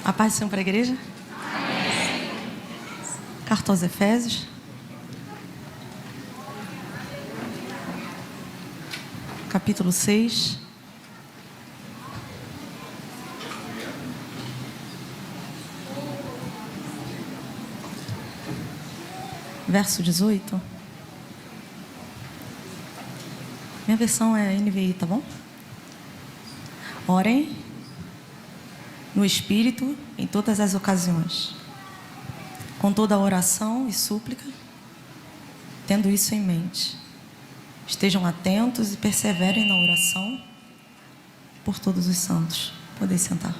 A paz do Senhor para a igreja? Carta aos Efésios. Capítulo 6. Verso 18. Minha versão é NVI, tá bom? Orem no Espírito em todas as ocasiões, com toda a oração e súplica, tendo isso em mente. Estejam atentos e perseverem na oração por todos os santos. Podem sentar.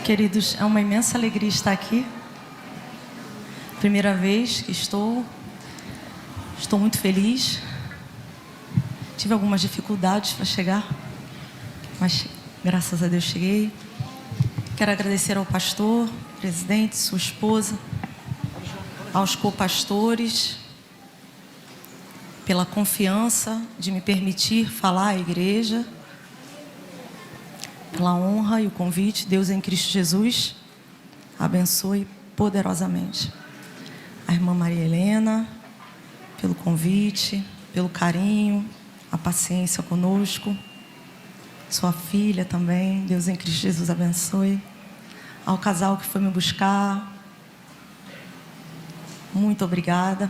Queridos, é uma imensa alegria estar aqui. Primeira vez que estou muito feliz. Tive algumas dificuldades para chegar, mas graças a Deus cheguei. Quero agradecer ao pastor, presidente, sua esposa, aos copastores, pela confiança de me permitir falar à igreja, pela honra e o convite. Deus em Cristo Jesus abençoe poderosamente a irmã Maria Helena, pelo convite, pelo carinho, a paciência conosco. Sua filha também, Deus em Cristo Jesus abençoe. Ao casal que foi me buscar, muito obrigada.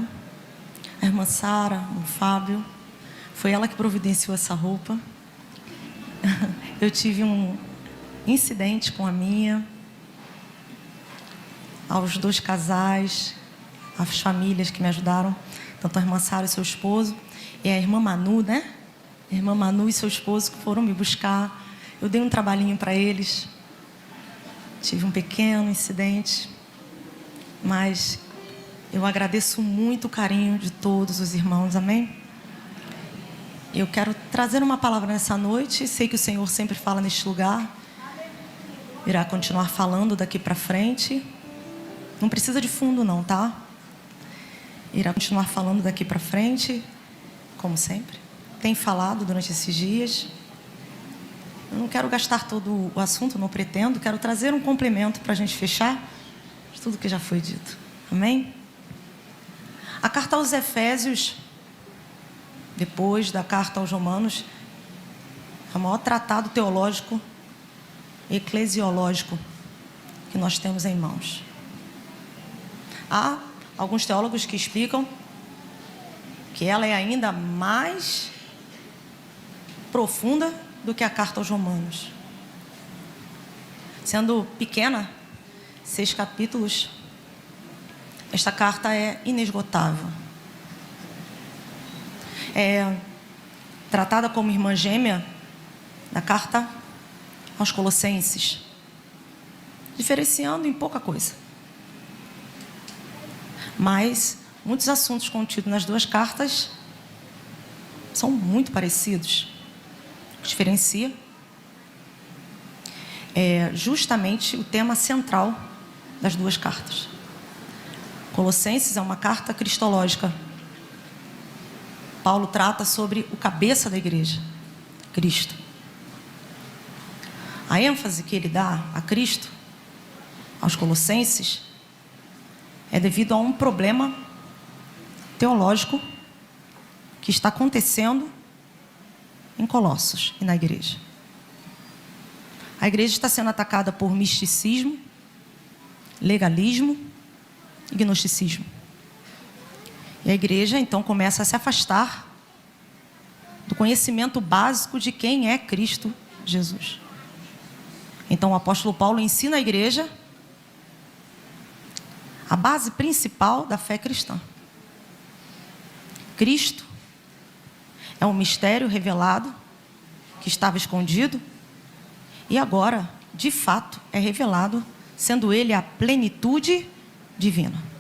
A irmã Sara, o Fábio, foi ela que providenciou essa roupa. Eu tive um incidente com a minha. Aos dois casais, as famílias que me ajudaram, tanto a irmã Sara e seu esposo, e a irmã Manu, né? A irmã Manu e seu esposo que foram me buscar. Eu dei um trabalhinho para eles. Tive um pequeno incidente, mas eu agradeço muito o carinho de todos os irmãos, amém? Eu quero trazer uma palavra nessa noite. Sei que o Senhor sempre fala neste lugar. Irá continuar falando daqui para frente. Não precisa de fundo não, tá? Irá continuar falando daqui para frente, como sempre. Tem falado durante esses dias. Eu não quero gastar todo o assunto, não pretendo. Quero trazer um complemento para a gente fechar de tudo que já foi dito. Amém? A carta aos Efésios, depois da carta aos Romanos, é o maior tratado teológico e eclesiológico que nós temos em mãos. Há alguns teólogos que explicam que ela é ainda mais profunda do que a carta aos Romanos. Sendo pequena, 6 capítulos, esta carta é inesgotável. É tratada como irmã gêmea da carta aos Colossenses, diferenciando em pouca coisa. Mas muitos assuntos contidos nas duas cartas são muito parecidos. Diferencia justamente o tema central das duas cartas. Colossenses é uma carta cristológica. Paulo trata sobre o cabeça da igreja, Cristo. A ênfase que ele dá a Cristo, aos Colossenses, é devido a um problema teológico que está acontecendo em Colossos e na igreja. A igreja está sendo atacada por misticismo, legalismo e gnosticismo. E a igreja, então, começa a se afastar do conhecimento básico de quem é Cristo Jesus. Então, o apóstolo Paulo ensina a igreja a base principal da fé cristã. Cristo é um mistério revelado que estava escondido e agora, de fato, é revelado, sendo ele a plenitude divina.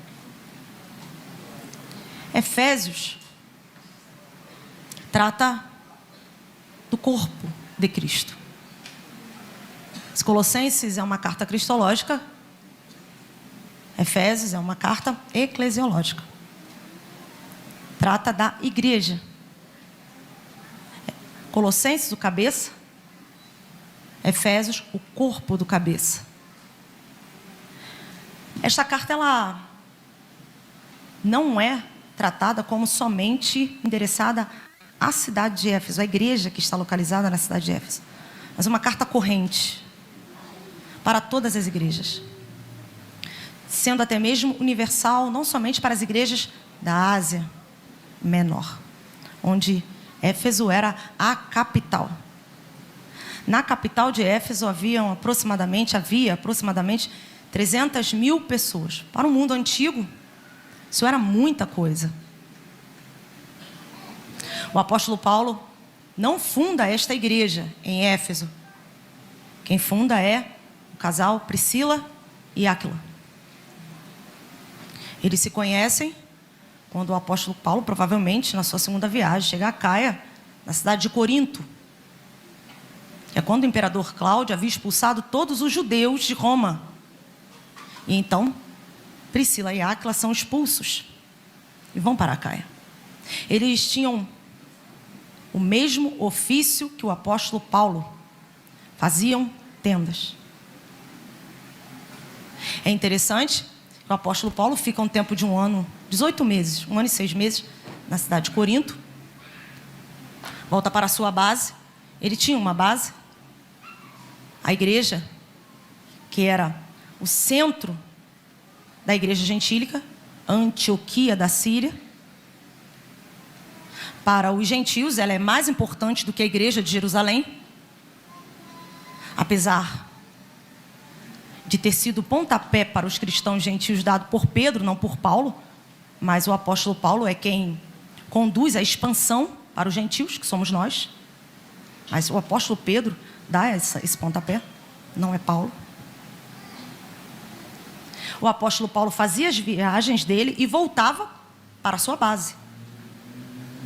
Efésios trata do corpo de Cristo. Esse Colossenses é uma carta cristológica. Efésios é uma carta eclesiológica. Trata da igreja. Colossenses, o cabeça. Efésios, o corpo do cabeça. Esta carta, ela não é tratada como somente endereçada à cidade de Éfeso, à igreja que está localizada na cidade de Éfeso, mas uma carta corrente para todas as igrejas, sendo até mesmo universal, não somente para as igrejas da Ásia Menor, onde Éfeso era a capital. Na capital de Éfeso havia aproximadamente 300 mil pessoas. Para o mundo antigo, isso era muita coisa. O apóstolo Paulo não funda esta igreja em Éfeso. Quem funda é o casal Priscila e Áquila. Eles se conhecem quando o apóstolo Paulo, provavelmente na sua segunda viagem, chega a Caia, na cidade de Corinto. É quando o imperador Cláudio havia expulsado todos os judeus de Roma. E então, Priscila e Áquila são expulsos e vão para a Caia. Eles tinham o mesmo ofício que o apóstolo Paulo. Faziam tendas. É interessante que o apóstolo Paulo fica um tempo de 18 meses, 1 ano e 6 meses, na cidade de Corinto. Volta para a sua base. Ele tinha uma base. A igreja, que era o centro da igreja gentílica, Antioquia da Síria. Para os gentios, ela é mais importante do que a igreja de Jerusalém. Apesar de ter sido o pontapé para os cristãos gentios dado por Pedro, não por Paulo, mas o apóstolo Paulo é quem conduz a expansão para os gentios, que somos nós. Mas o apóstolo Pedro dá esse pontapé, não é Paulo. O apóstolo Paulo fazia as viagens dele e voltava para a sua base,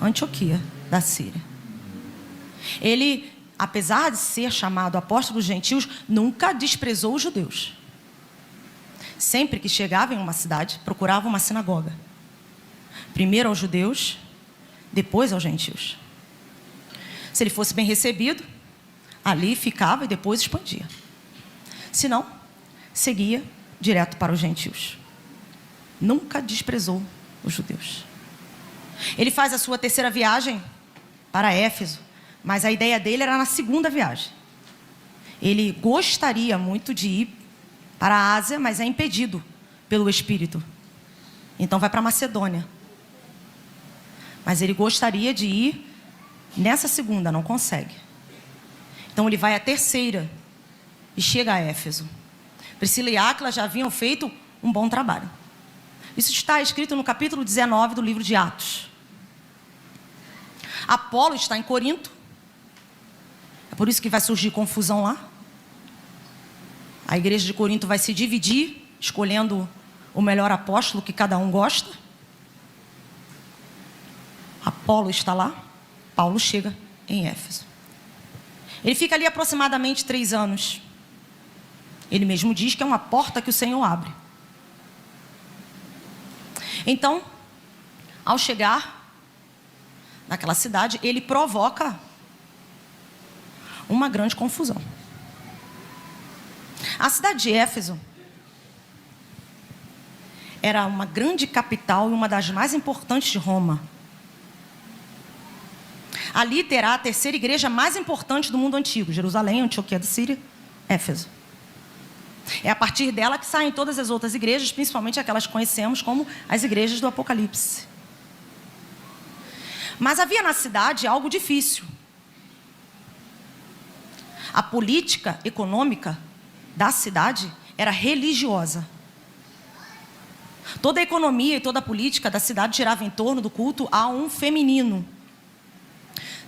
Antioquia da Síria. Ele, apesar de ser chamado apóstolo dos gentios, nunca desprezou os judeus. Sempre que chegava em uma cidade, procurava uma sinagoga. Primeiro aos judeus, depois aos gentios. Se ele fosse bem recebido, ali ficava e depois expandia. Se não, seguia direto para os gentios. Nunca desprezou os judeus. Ele faz a sua terceira viagem para Éfeso, mas a ideia dele era na segunda viagem. Ele gostaria muito de ir para a Ásia, mas é impedido pelo Espírito. Então vai para a Macedônia. Mas ele gostaria de ir nessa segunda, não consegue. Então ele vai à terceira e chega a Éfeso. Priscila e Áquila já haviam feito um bom trabalho. Isso está escrito no capítulo 19 do livro de Atos. Apolo está em Corinto. É por isso que vai surgir confusão lá. A igreja de Corinto vai se dividir, escolhendo o melhor apóstolo que cada um gosta. Apolo está lá. Paulo chega em Éfeso. Ele fica ali aproximadamente 3 anos. Ele mesmo diz que é uma porta que o Senhor abre. Então, ao chegar naquela cidade, ele provoca uma grande confusão. A cidade de Éfeso era uma grande capital e uma das mais importantes de Roma. Ali terá a terceira igreja mais importante do mundo antigo: Jerusalém, Antioquia da Síria, Éfeso. É a partir dela que saem todas as outras igrejas, principalmente aquelas que conhecemos como as igrejas do Apocalipse. Mas havia na cidade algo difícil. A política econômica da cidade era religiosa. Toda a economia e toda a política da cidade girava em torno do culto a um feminino.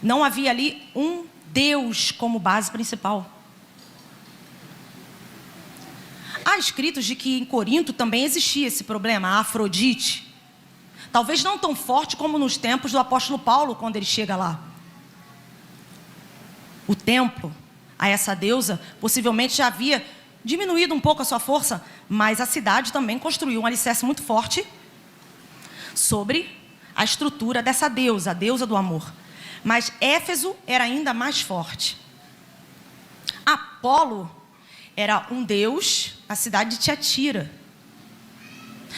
Não havia ali um Deus como base principal. Há escritos de que em Corinto também existia esse problema, a Afrodite. Talvez não tão forte como nos tempos do apóstolo Paulo, quando ele chega lá. O templo, a essa deusa, possivelmente já havia diminuído um pouco a sua força, mas a cidade também construiu um alicerce muito forte sobre a estrutura dessa deusa, a deusa do amor. Mas Éfeso era ainda mais forte. Apolo era um deus na cidade de Tiatira.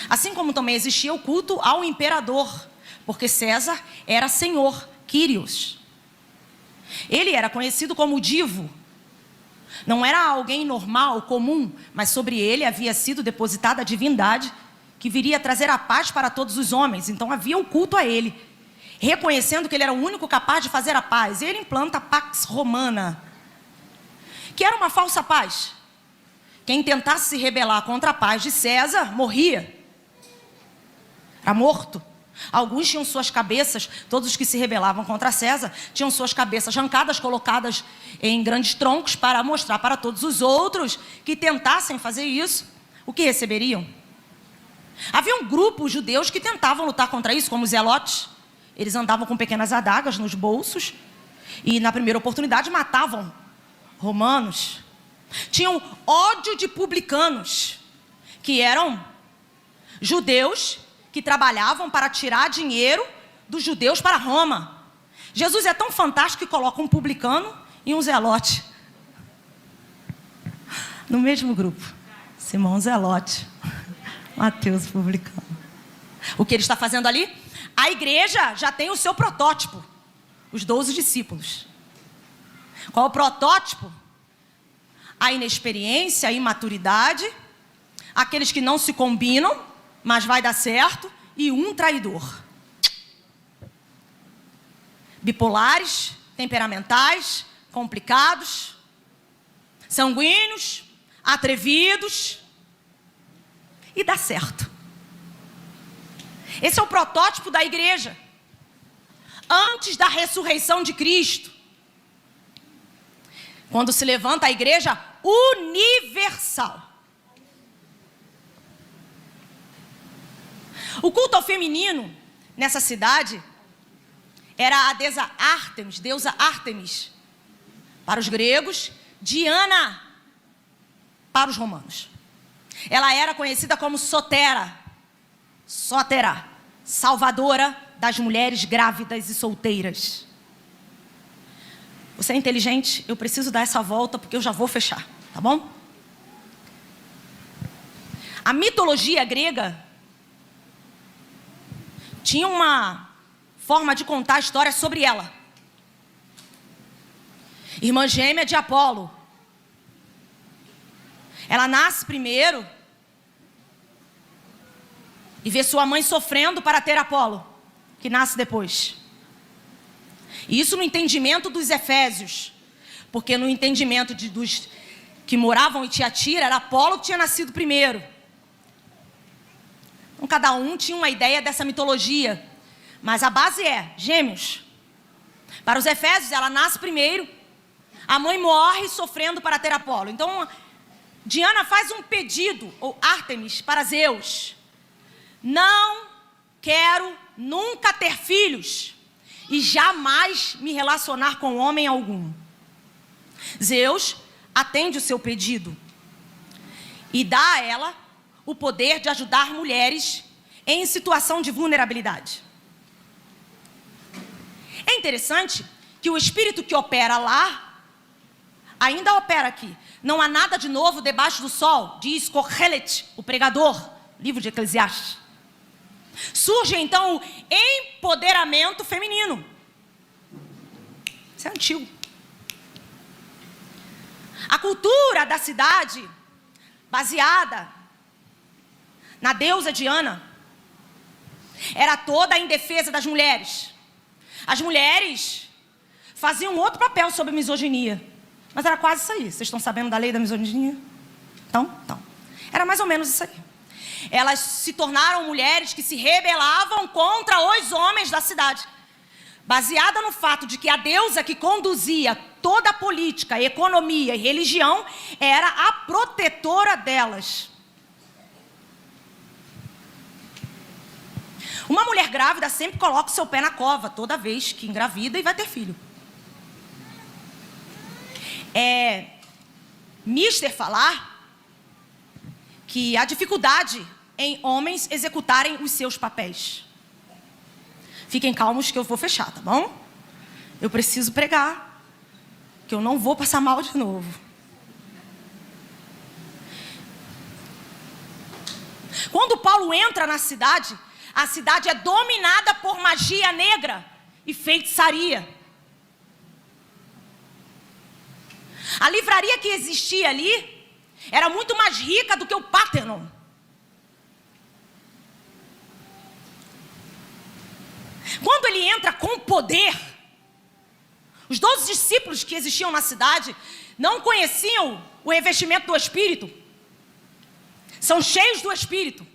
Assim como também existia o culto ao imperador, porque César era senhor, Quírios. Ele era conhecido como Divo. Não era alguém normal, comum, mas sobre ele havia sido depositada a divindade que viria trazer a paz para todos os homens. Então havia o culto a ele, reconhecendo que ele era o único capaz de fazer a paz. Ele implanta a Pax Romana, que era uma falsa paz. Quem tentasse se rebelar contra a paz de César morria. Era morto. Alguns tinham suas cabeças, todos os que se rebelavam contra César, tinham suas cabeças arrancadas, colocadas em grandes troncos para mostrar para todos os outros que tentassem fazer isso, o que receberiam. Havia um grupo judeus que tentavam lutar contra isso, como os zelotes. Eles andavam com pequenas adagas nos bolsos e, na primeira oportunidade, matavam romanos. Tinham ódio de publicanos, que eram judeus que trabalhavam para tirar dinheiro dos judeus para Roma. Jesus é tão fantástico que coloca um publicano e um zelote no mesmo grupo. Simão zelote, Mateus publicano. O que ele está fazendo ali? A igreja já tem o seu protótipo, os 12 discípulos. Qual é o protótipo? A inexperiência, a imaturidade, aqueles que não se combinam, mas vai dar certo, e um traidor. Bipolares, temperamentais, complicados, sanguíneos, atrevidos, e dá certo. Esse é o protótipo da igreja. Antes da ressurreição de Cristo, quando se levanta a igreja universal. O culto ao feminino nessa cidade era a deusa Ártemis para os gregos, Diana para os romanos. Ela era conhecida como Sotera, salvadora das mulheres grávidas e solteiras. Você é inteligente? Eu preciso dar essa volta porque eu já vou fechar, tá bom? A mitologia grega tinha uma forma de contar a história sobre ela. Irmã gêmea de Apolo. Ela nasce primeiro e vê sua mãe sofrendo para ter Apolo, que nasce depois. E isso no entendimento dos efésios, porque no entendimento dos que moravam em Tiatira, era Apolo que tinha nascido primeiro. Então, cada um tinha uma ideia dessa mitologia, mas a base é gêmeos. Para os efésios, ela nasce primeiro, a mãe morre sofrendo para ter Apolo. Então, Diana faz um pedido, ou Ártemis, para Zeus: não quero nunca ter filhos e jamais me relacionar com homem algum. Zeus atende o seu pedido e dá a ela o poder de ajudar mulheres em situação de vulnerabilidade. É interessante que o espírito que opera lá ainda opera aqui. Não há nada de novo debaixo do sol, diz Kohelet, o pregador, livro de Eclesiastes. Surge então o empoderamento feminino. Isso é antigo. A cultura da cidade, baseada na deusa Diana, era toda em defesa das mulheres. As mulheres faziam outro papel sobre a misoginia, mas era quase isso aí. Vocês estão sabendo da lei da misoginia? Então, era mais ou menos isso aí. Elas se tornaram mulheres que se rebelavam contra os homens da cidade, baseada no fato de que a deusa que conduzia toda a política, economia e religião era a protetora delas. Uma mulher grávida sempre coloca o seu pé na cova toda vez que engravida e vai ter filho. mister falar que há dificuldade em homens executarem os seus papéis. Fiquem calmos que eu vou fechar, tá bom? Eu preciso pregar, que eu não vou passar mal de novo. Quando Paulo entra na cidade, a cidade é dominada por magia negra e feitiçaria. A livraria que existia ali era muito mais rica do que o Parthenon. Quando ele entra com poder, os 12 discípulos que existiam na cidade não conheciam o revestimento do Espírito. São cheios do Espírito.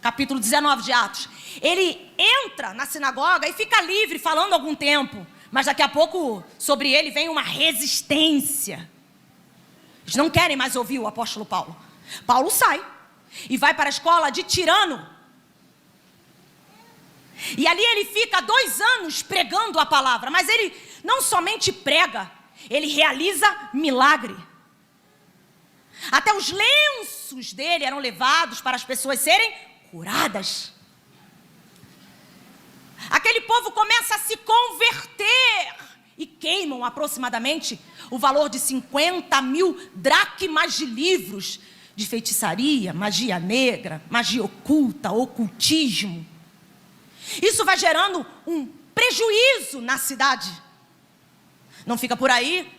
Capítulo 19 de Atos. Ele entra na sinagoga e fica livre, falando algum tempo. Mas daqui a pouco, sobre ele vem uma resistência. Eles não querem mais ouvir o apóstolo Paulo. Paulo sai e vai para a escola de Tirano. E ali ele fica 2 anos pregando a palavra. Mas ele não somente prega, ele realiza milagre. Até os lenços dele eram levados para as pessoas serem curadas. Aquele povo começa a se converter e queimam aproximadamente o valor de 50.000 dracmas de livros de feitiçaria, magia negra, magia oculta, ocultismo. Isso vai gerando um prejuízo na cidade. Não fica por aí.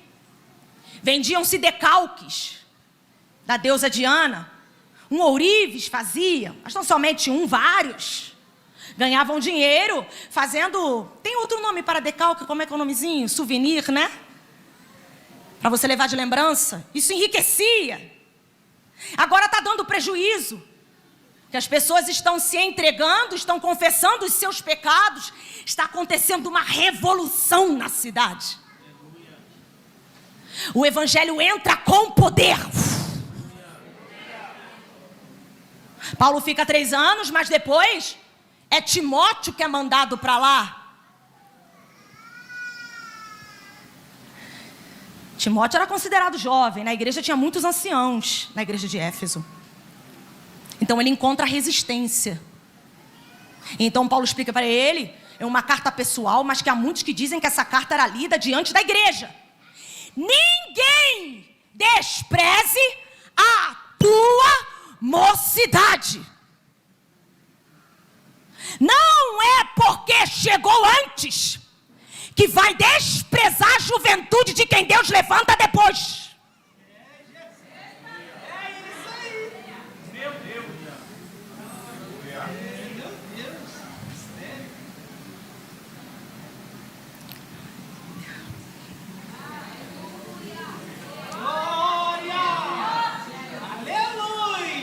Vendiam-se decalques da deusa Diana. Um ourives fazia, mas não somente um, vários. Ganhavam dinheiro fazendo... Tem outro nome para decalque, como é que é o nomezinho? Souvenir, né? Para você levar de lembrança. Isso enriquecia. Agora está dando prejuízo. Que as pessoas estão se entregando, estão confessando os seus pecados. Está acontecendo uma revolução na cidade. O evangelho entra com poder. Paulo fica 3 anos, mas depois é Timóteo que é mandado para lá. Timóteo era considerado jovem, na igreja tinha muitos anciãos, na igreja de Éfeso. Então ele encontra resistência. Então Paulo explica para ele, é uma carta pessoal, mas que há muitos que dizem que essa carta era lida diante da igreja. Ninguém despreze a tua mocidade. Não é porque chegou antes que vai desprezar a juventude de quem Deus levanta depois.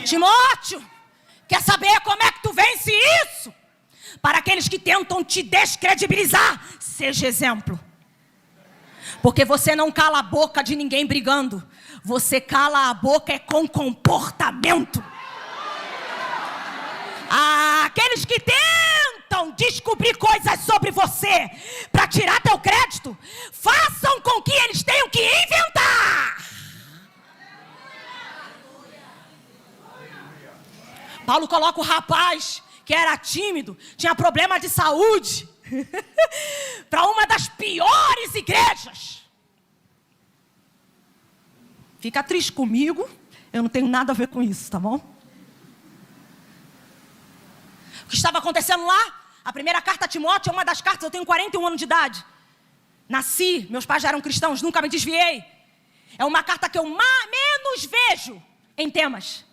Timóteo, quer saber como é que tu vence isso? Para aqueles que tentam te descredibilizar, seja exemplo. Porque você não cala a boca de ninguém brigando. Você cala a boca com comportamento. Aqueles que tentam descobrir coisas sobre você para tirar teu crédito, façam com que eles tenham que inventar. Paulo coloca o rapaz que era tímido, tinha problema de saúde, para uma das piores igrejas. Fica triste comigo, eu não tenho nada a ver com isso, tá bom? O que estava acontecendo lá? A primeira carta a Timóteo é uma das cartas, eu tenho 41 anos de idade. Nasci, meus pais já eram cristãos, nunca me desviei. É uma carta que eu menos vejo em temas.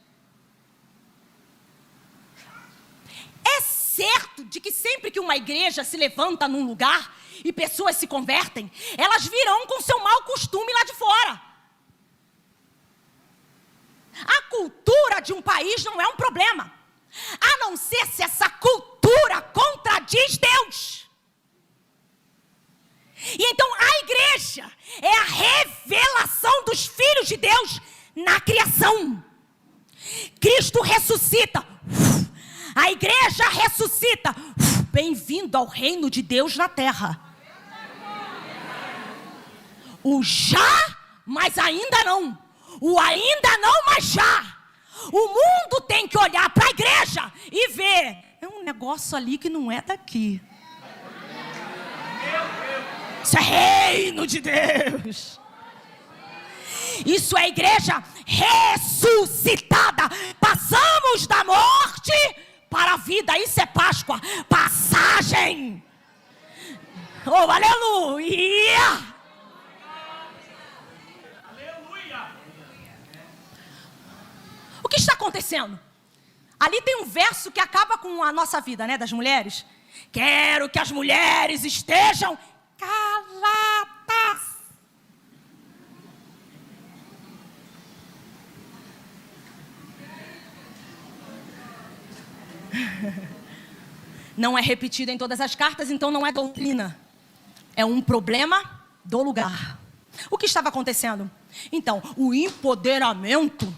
É certo de que sempre que uma igreja se levanta num lugar e pessoas se convertem, elas virão com seu mau costume lá de fora. A cultura de um país não é um problema, a não ser se essa cultura contradiz Deus. E então a igreja é a revelação dos filhos de Deus na criação. Cristo ressuscita. A igreja ressuscita. Bem-vindo ao reino de Deus na terra. O já, mas ainda não. O ainda não, mas já. O mundo tem que olhar para a igreja e ver. É um negócio ali que não é daqui. Isso é reino de Deus. Isso é igreja ressuscitada. Passamos da morte para a vida. Isso é Páscoa. Passagem. Oh, aleluia. O que está acontecendo? Ali tem um verso que acaba com a nossa vida, né, das mulheres. Quero que as mulheres estejam caladas. Não é repetido em todas as cartas, então não é doutrina. É um problema do lugar. O que estava acontecendo? Então, o empoderamento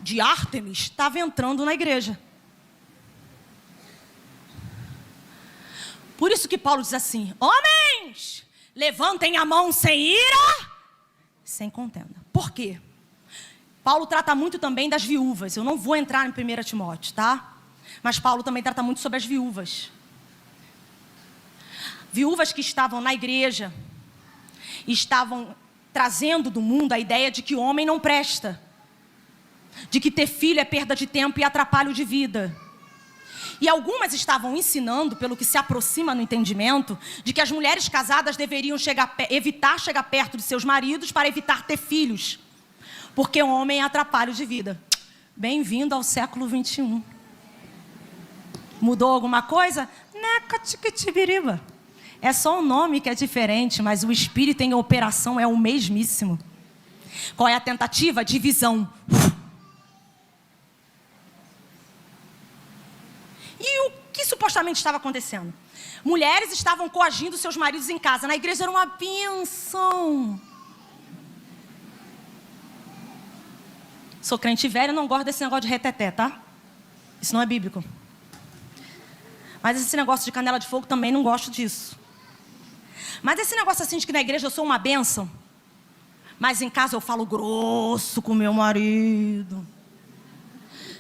de Ártemis estava entrando na igreja. Por isso que Paulo diz assim: homens, levantem a mão sem ira, sem contenda. Por quê? Paulo trata muito também das viúvas. Eu não vou entrar em 1 Timóteo, tá? Mas Paulo também trata muito sobre as viúvas. Viúvas que estavam na igreja, estavam trazendo do mundo a ideia de que o homem não presta, de que ter filho é perda de tempo e atrapalho de vida. E algumas estavam ensinando, pelo que se aproxima no entendimento, de que as mulheres casadas deveriam evitar chegar perto de seus maridos para evitar ter filhos, porque o homem é atrapalho de vida. Bem-vindo ao século 21. Mudou alguma coisa? Neca-tiquitibiriba. É só o nome que é diferente, mas o espírito em operação é o mesmíssimo. Qual é a tentativa? Divisão. E o que supostamente estava acontecendo? Mulheres estavam coagindo seus maridos em casa. Na igreja era uma bênção. Sou crente velho, não gosto desse negócio de reteté, tá? Isso não é bíblico. Mas esse negócio de canela de fogo também não gosto disso. Mas esse negócio assim de que na igreja eu sou uma bênção, mas em casa eu falo grosso com meu marido.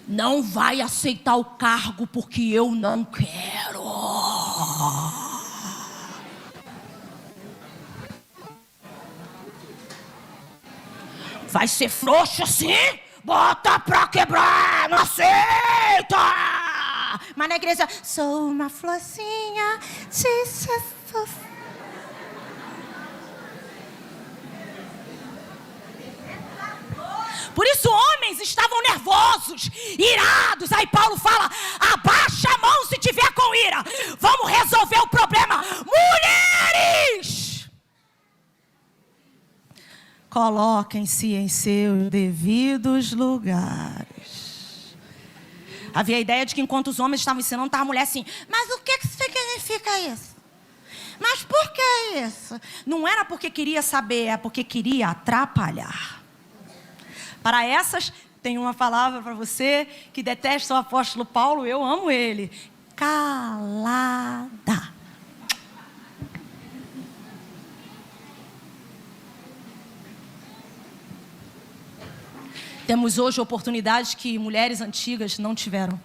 Não vai aceitar o cargo porque eu não quero. Vai ser frouxo assim? Bota pra quebrar, não aceita! Mas na igreja, sou uma florzinha de Jesus. Por isso homens estavam nervosos, irados. Aí Paulo fala: abaixa a mão se tiver com ira. Vamos resolver o problema. Mulheres! Coloquem-se em seus devidos lugares. Havia a ideia de que enquanto os homens estavam ensinando, estava a mulher assim: mas o que significa isso? Mas por que isso? Não era porque queria saber, é porque queria atrapalhar. Para essas, tem uma palavra para você que detesta o apóstolo Paulo, eu amo ele. Calada. Temos hoje oportunidades que mulheres antigas não tiveram.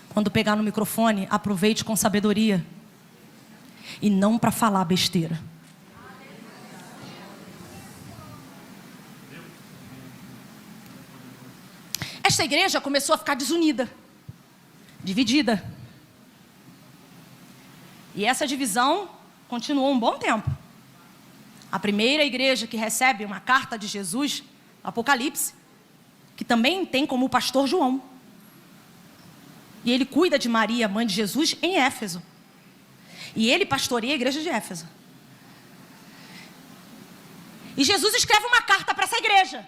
Quando pegar no microfone, aproveite com sabedoria. E não para falar besteira. Esta igreja começou a ficar desunida, dividida. E essa divisão continuou um bom tempo. A primeira igreja que recebe uma carta de Jesus, Apocalipse, que também tem como pastor João. E ele cuida de Maria, mãe de Jesus, em Éfeso. E ele pastoreia a igreja de Éfeso. E Jesus escreve uma carta para essa igreja.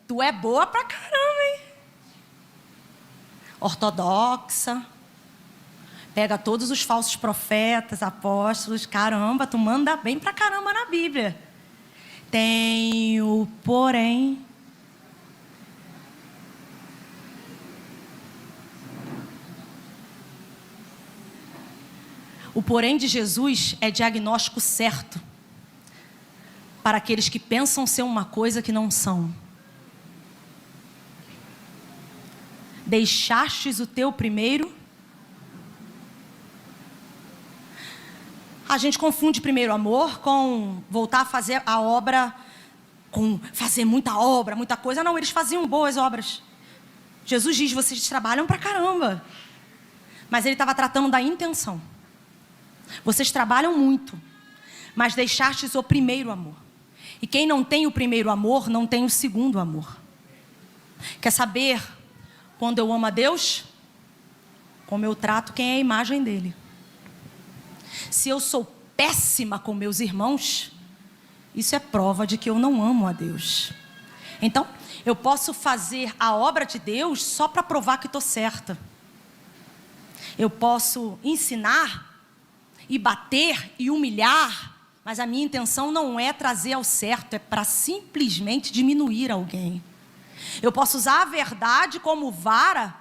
Tu é boa pra caramba, hein? Ortodoxa. Pega todos os falsos profetas, apóstolos. Caramba, tu manda bem pra caramba na Bíblia. Tenho, porém... O porém de Jesus é diagnóstico certo. para aqueles que pensam ser uma coisa que não são. Deixastes o teu primeiro. A gente confunde primeiro amor com voltar a fazer a obra, com fazer muita obra, muita coisa. Não, eles faziam boas obras. Jesus diz, vocês trabalham pra caramba. Mas ele estava tratando da intenção. Vocês trabalham muito, mas deixastes o primeiro amor. E quem não tem o primeiro amor, não tem o segundo amor. Quer saber quando eu amo a Deus? Como eu trato quem é a imagem dele. Se eu sou péssima com meus irmãos, isso é prova de que eu não amo a Deus. Então, eu posso fazer a obra de Deus só para provar que estou certa. Eu posso ensinar e bater e humilhar, mas a minha intenção não é trazer ao certo, é para simplesmente diminuir alguém. Eu posso usar a verdade como vara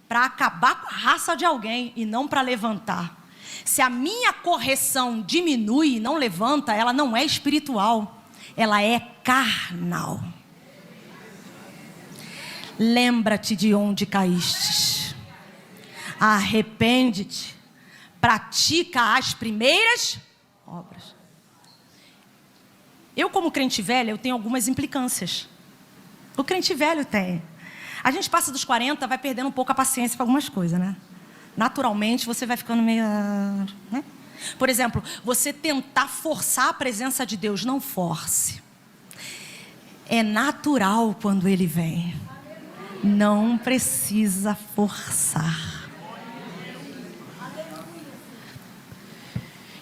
para acabar com a raça de alguém e não para levantar. Se a minha correção diminui e não levanta, ela não é espiritual, ela é carnal. Lembra-te de onde caístes. Arrepende-te. Pratica as primeiras obras. Eu, como crente velha, eu tenho algumas implicâncias. O crente velho tem. A gente passa dos 40, vai perdendo um pouco a paciência para algumas coisas, né? Naturalmente, você vai ficando meio... né? Por exemplo, você tentar forçar a presença de Deus. Não force. É natural quando Ele vem. Não precisa forçar.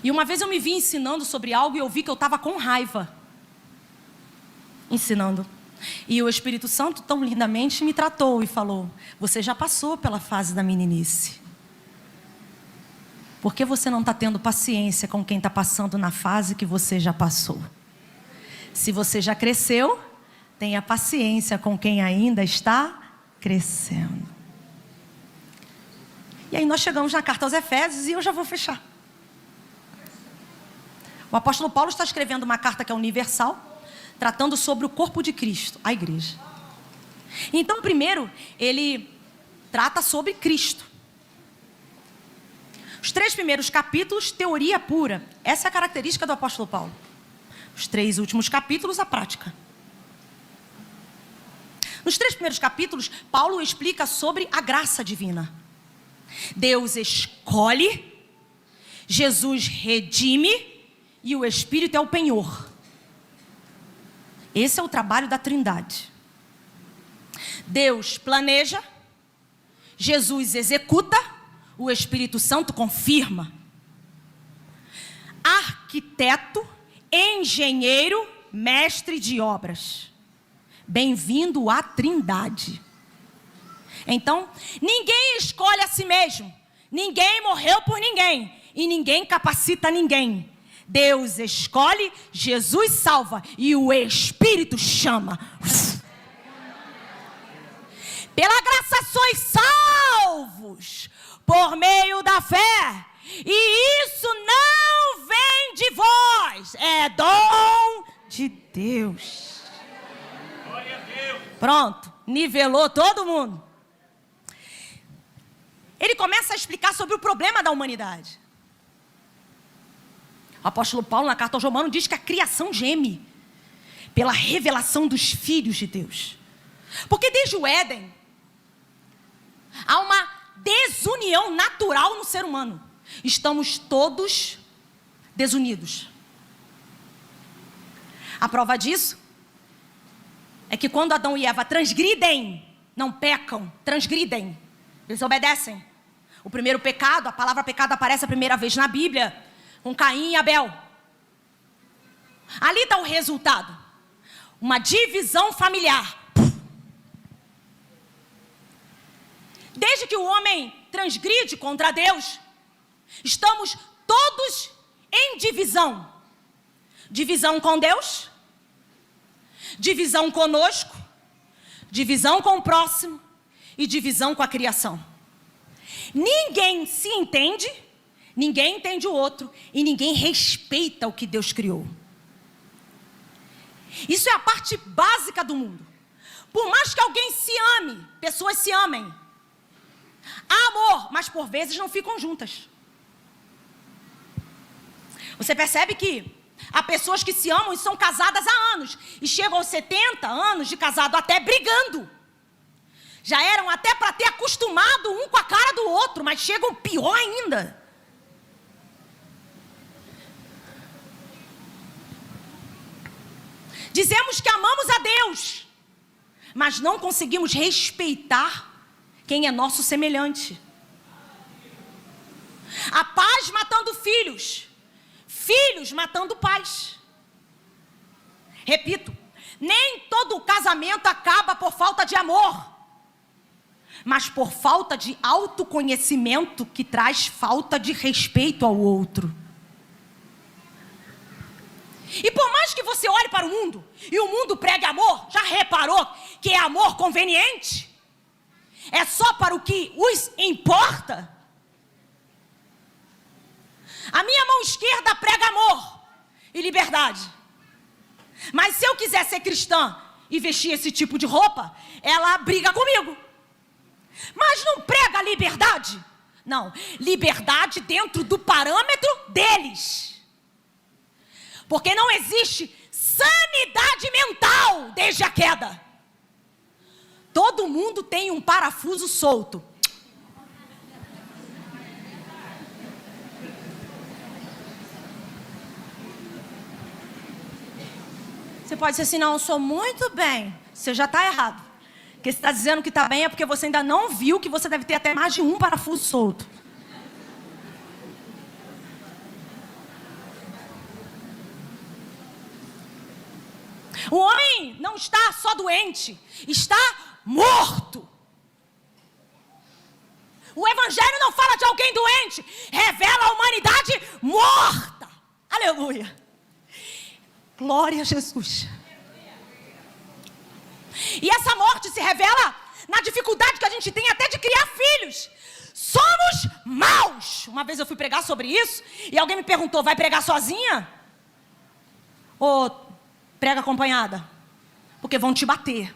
E uma vez eu me vi ensinando sobre algo e eu vi que eu estava com raiva. Ensinando. E o Espírito Santo tão lindamente me tratou e falou: você já passou pela fase da meninice. Por que você não está tendo paciência com quem está passando na fase que você já passou? Se você já cresceu, tenha paciência com quem ainda está crescendo. E aí nós chegamos na carta aos Efésios e eu já vou fechar. O apóstolo Paulo está escrevendo uma carta que é universal, tratando sobre o corpo de Cristo, a igreja. Então, primeiro, ele trata sobre Cristo. Os 3 primeiros capítulos, teoria pura. Essa é a característica do apóstolo Paulo. Os 3 últimos capítulos, a prática. Nos 3 primeiros capítulos, Paulo explica sobre a graça divina. Deus escolhe, Jesus redime e o Espírito é o penhor. Esse é o trabalho da Trindade. Deus planeja, Jesus executa, o Espírito Santo confirma. Arquiteto, engenheiro, mestre de obras. Bem-vindo à Trindade. Então, ninguém escolhe a si mesmo. Ninguém morreu por ninguém. E ninguém capacita ninguém. Deus escolhe, Jesus salva e o Espírito chama. Pela graça sois salvos, por meio da fé. E isso não vem de vós, é dom de Deus. Pronto, nivelou todo mundo. Ele começa a explicar sobre o problema da humanidade. O apóstolo Paulo, na carta aos Romanos, diz que a criação geme pela revelação dos filhos de Deus. Porque desde o Éden, há uma desunião natural no ser humano. Estamos todos desunidos. A prova disso é que quando Adão e Eva transgridem, não pecam, transgridem, eles obedecem. O primeiro pecado, a palavra pecado aparece a primeira vez na Bíblia, com Caim e Abel. Ali está o resultado. Uma divisão familiar. Desde que o homem transgride contra Deus, estamos todos em divisão. Divisão com Deus, divisão conosco, divisão com o próximo e divisão com a criação. Ninguém se entende, ninguém entende o outro e ninguém respeita o que Deus criou. Isso é a parte básica do mundo. Por mais que alguém se ame, pessoas se amem. Há amor, mas por vezes não ficam juntas. Você percebe que há pessoas que se amam e são casadas há anos. E chegam aos 70 anos de casado até brigando. Já eram até para ter acostumado um com a cara do outro, mas chegam pior ainda. Dizemos que amamos a Deus, mas não conseguimos respeitar quem é nosso semelhante. A paz matando filhos, filhos matando pais. Repito, nem todo casamento acaba por falta de amor, mas por falta de autoconhecimento que traz falta de respeito ao outro. E por mais que você olhe para o mundo e o mundo pregue amor, já reparou que é amor conveniente? É só para o que os importa? A minha mão esquerda prega amor e liberdade. Mas se eu quiser ser cristã e vestir esse tipo de roupa, ela briga comigo. Mas não prega liberdade? Não, liberdade dentro do parâmetro deles. Porque não existe sanidade mental desde a queda. Todo mundo tem um parafuso solto. Você pode dizer assim, não, eu sou muito bem. Você já está errado. Porque você está dizendo que está bem é porque você ainda não viu que você deve ter até mais de um parafuso solto. O homem não está só doente, está morto. O evangelho não fala de alguém doente, revela a humanidade morta. Aleluia. Glória a Jesus. E essa morte se revela na dificuldade que a gente tem até de criar filhos. Somos maus. Uma vez eu fui pregar sobre isso e alguém me perguntou, vai pregar sozinha? Ou prega acompanhada? Porque vão te bater.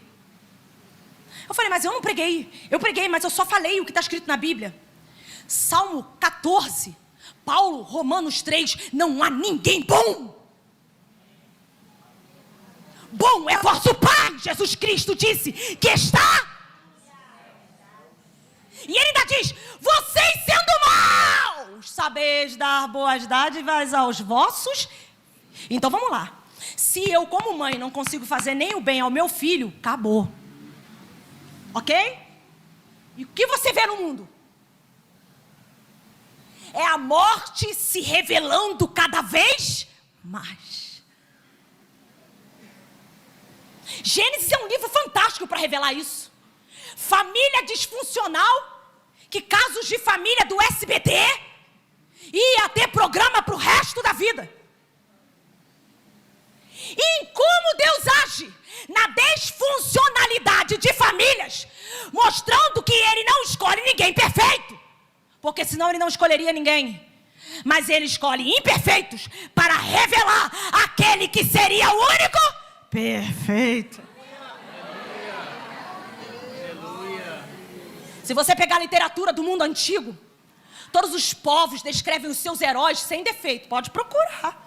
Eu falei, mas eu não preguei. Eu preguei, mas eu só falei o que está escrito na Bíblia. Salmo 14, Paulo, Romanos 3, não há ninguém bom. Bom é vosso Pai, Jesus Cristo disse, que está. E ele ainda diz, vocês sendo maus, sabeis dar boas dádivas aos vossos. Então vamos lá. Se eu, como mãe, não consigo fazer nem o bem ao meu filho, acabou. Ok? E o que você vê no mundo? É a morte se revelando cada vez mais. Gênesis é um livro fantástico para revelar isso. Família disfuncional, que casos de família do SBT ia ter programa para o resto da vida. E em como Deus age na desfuncionalidade de famílias, mostrando que Ele não escolhe ninguém perfeito, porque senão Ele não escolheria ninguém, mas Ele escolhe imperfeitos para revelar aquele que seria o único perfeito. Se você pegar a literatura do mundo antigo, todos os povos descrevem os seus heróis sem defeito, pode procurar.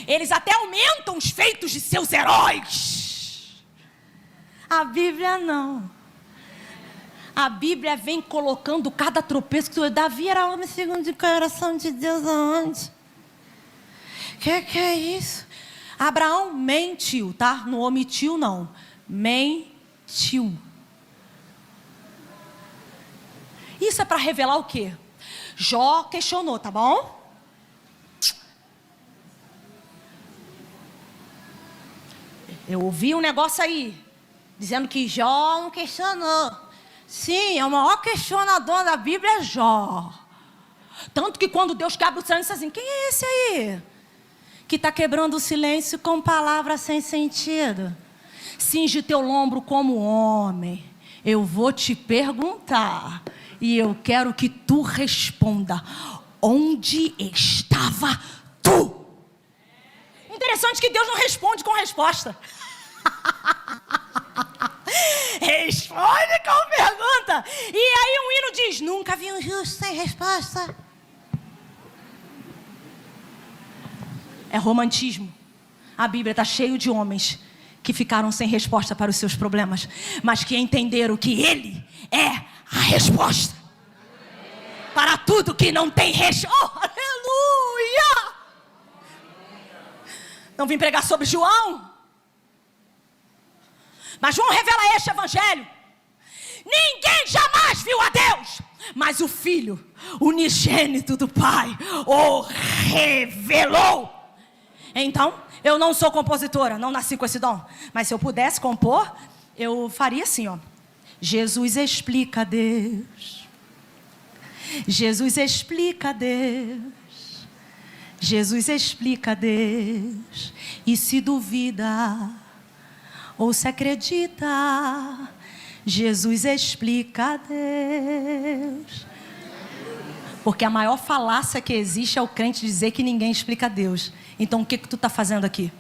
Eles até aumentam os feitos de seus heróis. A Bíblia não. A Bíblia vem colocando cada tropeço que Davi era homem segundo o coração de Deus aonde? Que é isso? Abraão mentiu, tá? Não omitiu não. Mentiu. Isso é para revelar o quê? Jó questionou, tá bom? Eu ouvi um negócio aí, dizendo que Jó não questionou. Sim, é o maior questionador da Bíblia é Jó. Tanto que quando Deus quebra o silêncio, diz assim, quem é esse aí? Que está quebrando o silêncio com palavras sem sentido. Cinge teu lombro como homem. Eu vou te perguntar. E eu quero que tu responda. Onde estava tu? Interessante que Deus não responde com resposta. Responde com pergunta. E aí um hino diz: nunca vi um justo sem resposta. É romantismo. A Bíblia está cheia de homens que ficaram sem resposta para os seus problemas, mas que entenderam que Ele é a resposta para tudo que não tem resposta. Oh, aleluia! Não vim pregar sobre João, mas João revela este evangelho. Ninguém jamais viu a Deus, mas o Filho unigênito do Pai o revelou. Então, eu não sou compositora, não nasci com esse dom, mas se eu pudesse compor, eu faria assim, ó. Jesus explica a Deus. Jesus explica a Deus. Jesus explica a Deus. E se duvida ou se acredita, Jesus explica a Deus. Porque a maior falácia que existe é o crente dizer que ninguém explica a Deus. Então o que tu está fazendo aqui?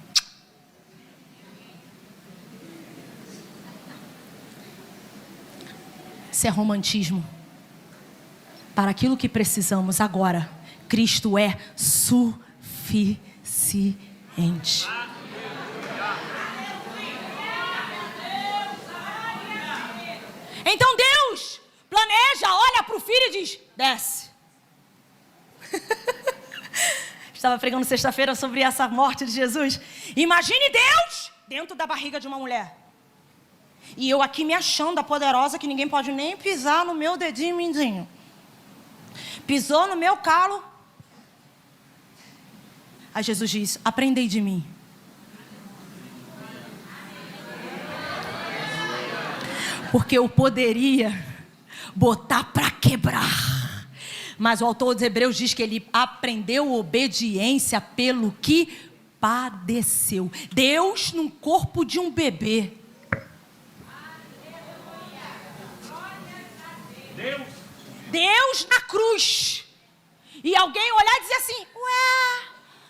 Isso é romantismo. Para aquilo que precisamos agora, Cristo é suficiente. Então Deus planeja, olha para o filho e diz: desce. Estava pregando sexta-feira sobre essa morte de Jesus. Imagine Deus dentro da barriga de uma mulher. E eu aqui me achando a poderosa que ninguém pode nem pisar no meu dedinho mindinho. Pisou no meu calo. Aí Jesus diz: aprendei de mim. Porque eu poderia botar para quebrar. Mas o autor dos Hebreus diz que ele aprendeu obediência pelo que padeceu. Deus num corpo de um bebê. Deus na cruz. E alguém olhar e dizer assim: ué,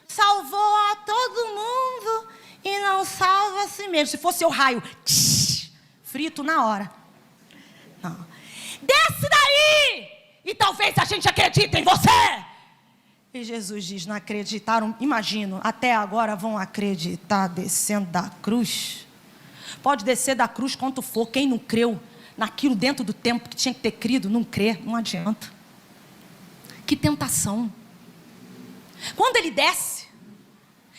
salvou a todo mundo e não salva a si mesmo. Se fosse o raio, frito na hora. Não. Desce daí! E talvez a gente acredite em você. E Jesus diz: não acreditaram, imagino, até agora vão acreditar descendo da cruz. Pode descer da cruz quanto for. Quem não creu naquilo dentro do tempo que tinha que ter crido, não crê, não adianta. Que tentação. Quando ele desce,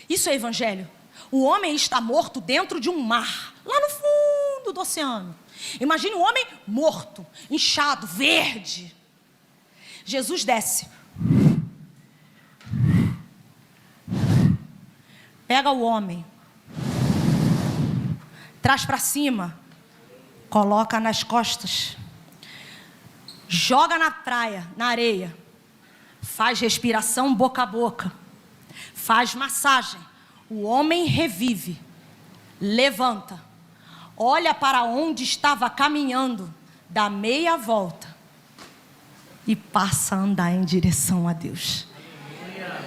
isso é evangelho. O homem está morto dentro de um mar, lá no fundo do oceano. Imagine um homem morto, inchado, verde. Jesus desce, pega o homem, traz para cima, coloca nas costas, joga na praia, na areia, faz respiração boca a boca, faz massagem, o homem revive, levanta, olha para onde estava caminhando, dá meia volta e passa a andar em direção a Deus.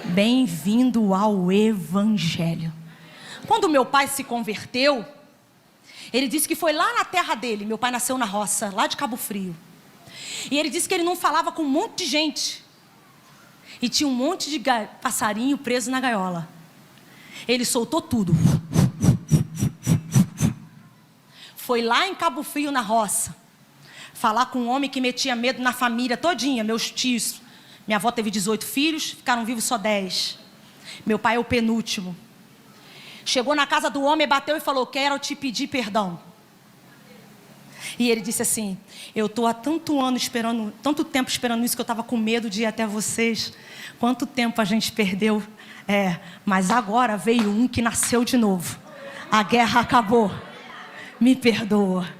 Bem-vindo ao Evangelho. Quando meu pai se converteu, ele disse que foi lá na terra dele. Meu pai nasceu na roça, lá de Cabo Frio. E ele disse que ele não falava com um monte de gente. E tinha um monte de passarinho preso na gaiola. Ele soltou tudo. Foi lá em Cabo Frio, na roça, falar com um homem que metia medo na família todinha, meus tios. Minha avó teve 18 filhos, ficaram vivos só 10. Meu pai é o penúltimo. Chegou na casa do homem, bateu e falou: quero te pedir perdão. E ele disse assim: eu estou há tanto tempo esperando isso, que eu estava com medo de ir até vocês. Quanto tempo a gente perdeu. Mas agora veio um que nasceu de novo. A guerra acabou. Me perdoa.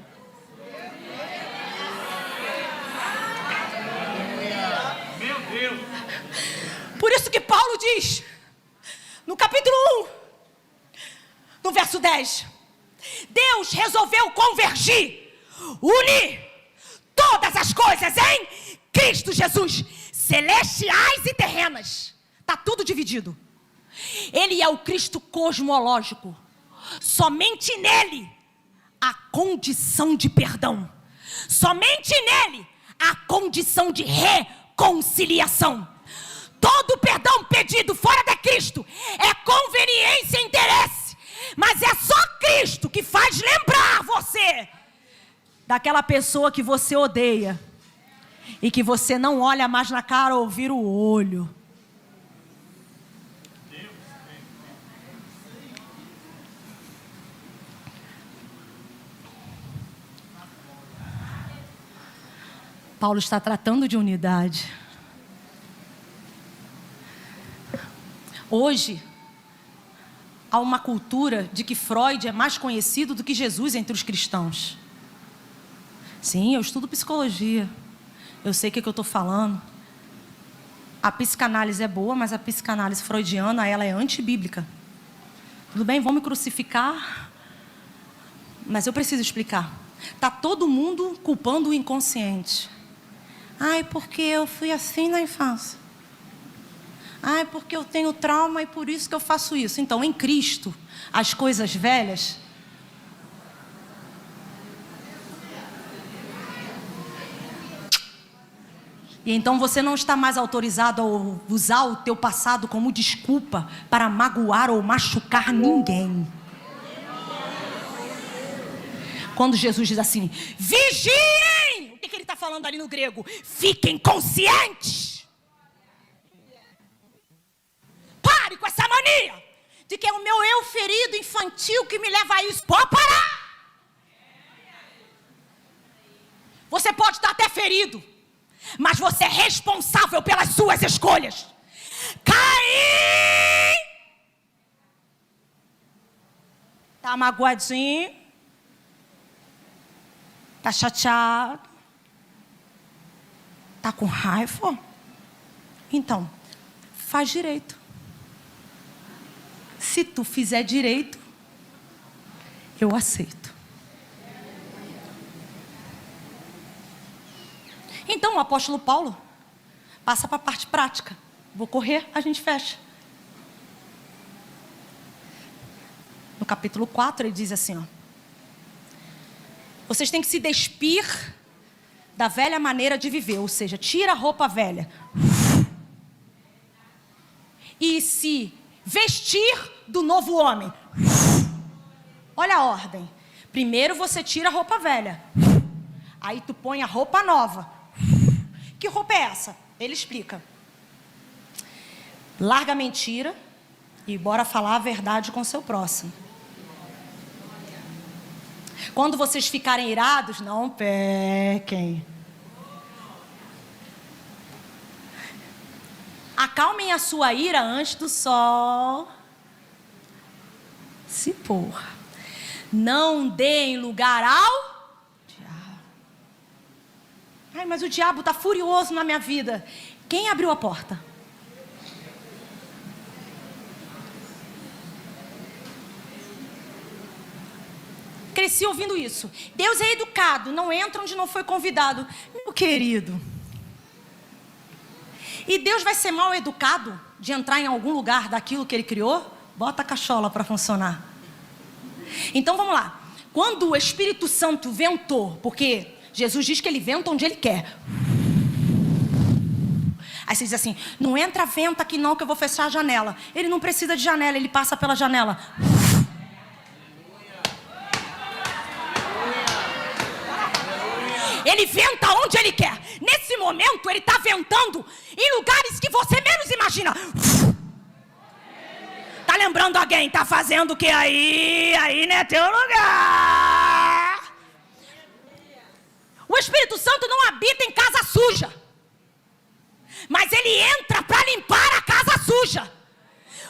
Por isso que Paulo diz, no capítulo 1, no verso 10, Deus resolveu convergir, unir todas as coisas em Cristo Jesus, celestiais e terrenas. Está tudo dividido. Ele é o Cristo cosmológico. Somente nele há condição de perdão. Somente nele há condição de reconciliação. Todo perdão pedido fora de Cristo é conveniência e interesse. Mas é só Cristo que faz lembrar você daquela pessoa que você odeia e que você não olha mais na cara ou vira o olho. Paulo está tratando de unidade. Hoje, há uma cultura de que Freud é mais conhecido do que Jesus entre os cristãos. Sim, eu estudo psicologia. Eu sei o que eu estou falando. A psicanálise é boa, mas a psicanálise freudiana, ela é antibíblica. Tudo bem, vão me crucificar, mas eu preciso explicar. Está todo mundo culpando o inconsciente. Ai, porque eu fui assim na infância. Ai, porque eu tenho trauma e por isso que eu faço isso. Então, em Cristo, as coisas velhas... E então você não está mais autorizado a usar o teu passado como desculpa para magoar ou machucar ninguém. Quando Jesus diz assim, vigiem! O que ele está falando ali no grego? Fiquem conscientes. Pare com essa mania de que é o meu eu ferido infantil que me leva a isso. Pode parar. Você pode estar até ferido, mas você é responsável pelas suas escolhas. Caim tá magoadinho, tá chateado, tá com raiva. Então, faz direito. Se tu fizer direito, eu aceito. Então o apóstolo Paulo passa para a parte prática. Vou correr, a gente fecha. No capítulo 4 ele diz assim, ó: vocês têm que se despir da velha maneira de viver, ou seja, tira a roupa velha e se vestir do novo homem. Olha a ordem. Primeiro você tira a roupa velha, aí tu põe a roupa nova. Que roupa é essa? Ele explica. Larga a mentira e bora falar a verdade com seu próximo. Quando vocês ficarem irados, não pequem. Acalmem a sua ira antes do sol se pôr. Não deem lugar ao... Ai, mas o diabo está furioso na minha vida. Quem abriu a porta? Cresci ouvindo isso. Deus é educado, não entra onde não foi convidado. Meu querido. E Deus vai ser mal educado de entrar em algum lugar daquilo que Ele criou? Bota a cachola para funcionar. Então vamos lá. Quando o Espírito Santo ventou, porque... Jesus diz que Ele venta onde Ele quer. Aí você diz assim, não entra vento aqui não que eu vou fechar a janela. Ele não precisa de janela, Ele passa pela janela. Ele venta onde Ele quer. Nesse momento Ele está ventando em lugares que você menos imagina. Tá lembrando alguém? Tá fazendo o que aí? Aí não é teu lugar. O Espírito Santo não habita em casa suja, mas ele entra para limpar a casa suja.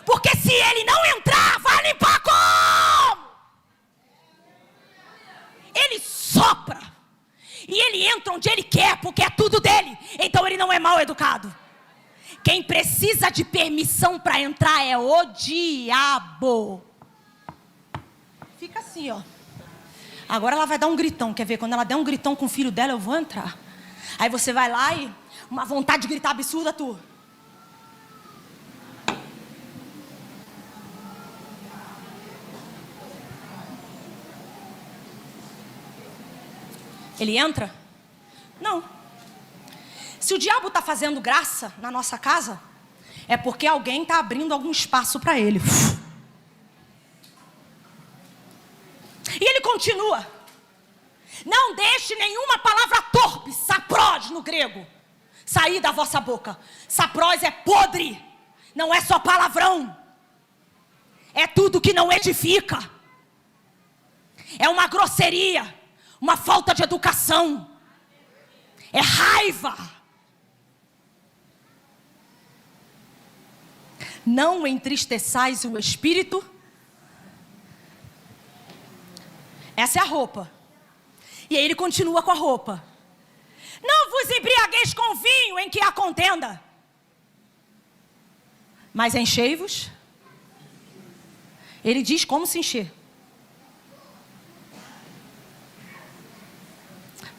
Porque se ele não entrar, vai limpar como? Ele sopra e ele entra onde ele quer, porque é tudo dele. Então ele não é mal educado. Quem precisa de permissão para entrar é o diabo. Fica assim, ó. Agora ela vai dar um gritão, quer ver? Quando ela der um gritão com o filho dela, eu vou entrar. Aí você vai lá e uma vontade de gritar absurda, tu. Ele entra? Não. Se o diabo está fazendo graça na nossa casa, é porque alguém está abrindo algum espaço para ele. E ele continua. Não deixe nenhuma palavra torpe, saprós no grego, sair da vossa boca. Saprós é podre, não é só palavrão. É tudo que não edifica. É uma grosseria, uma falta de educação. É raiva. Não entristeçais o espírito. Essa é a roupa. E aí ele continua com a roupa. Não vos embriagueis com vinho em que há contenda, mas enchei-vos. Ele diz como se encher.